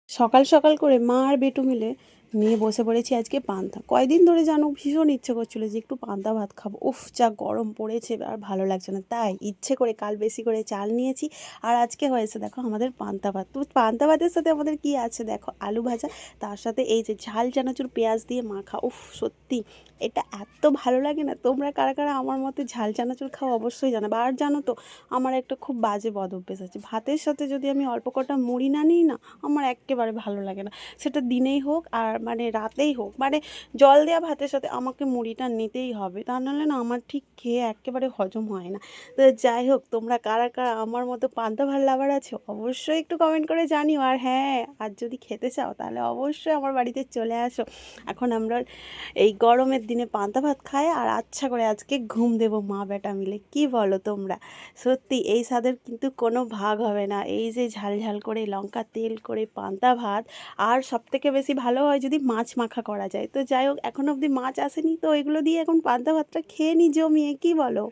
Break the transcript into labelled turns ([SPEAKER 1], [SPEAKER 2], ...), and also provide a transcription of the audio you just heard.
[SPEAKER 1] সকাল সকাল করে মা আর বেটু মিলে নিয়ে বসে পড়েছি আজকে পান্তা। কয়দিন ধরে জানো ভীষণ ইচ্ছে করছিল যে একটু পান্তা ভাত খাবো। উফ, যা গরম পড়েছে আর ভালো লাগছে না, তাই ইচ্ছে করে কাল বেশি করে চাল নিয়েছি। আর আজকে হয়েছে দেখো আমাদের পান্তা ভাত। তো পান্তা ভাতের সাথে আমাদের কি আছে দেখো, আলু ভাজা, তার সাথে এই যে ঝাল চানাচুর পেঁয়াজ দিয়ে মাখা। উফ, সত্যি এটা এত ভালো লাগে না। তোমরা কারা কারা আমার মতো ঝাল চানাচুর খাও অবশ্যই জানাবে। আর জানো তো, আমার একটা খুব বাজে বদ অভ্যেস আছে, ভাতের সাথে যদি আমি অল্প কটা মুড়ি না নিই না, আমার এক্কেবারে ভালো লাগে না। সেটা দিনেই হোক আর মানে রাতেই হোক, মানে জল দেওয়া ভাতের সাথে আমাকে মুড়িটা নিতেই হবে, তা নাহলে না আমার ঠিক খেয়ে একেবারে হজম হয় না। তো যাই হোক, তোমরা কারা কারা আমার মতো পান্তা ভাত লাভার আছো অবশ্যই একটু কমেন্ট করে জানিও। আর হ্যাঁ, আর যদি খেতে চাও তাহলে অবশ্যই আমার বাড়িতে চলে আসো। এখন আমরা এই গরমের দিনে পান্তা ভাত খাই আর আচ্ছা করে আজকে ঘুম দেবো মা বেটা মিলে। কি বলো তোমরা? সত্যি এই স্বাদের কিন্তু কোনো ভাগ হবে না। এই যে ঝাল ঝাল করে লঙ্কা তেল করে পান্তা ভাত, আর সবথেকে বেশি ভালো হয় যদি মাছ মাখা করা যায়। তো যাই হোক, এখনো অবধি মাছ আসেনি, তো এগুলো দিয়ে এখন পান্তা ভাতটা খেয়ে নি জমিয়ে, কি বলো?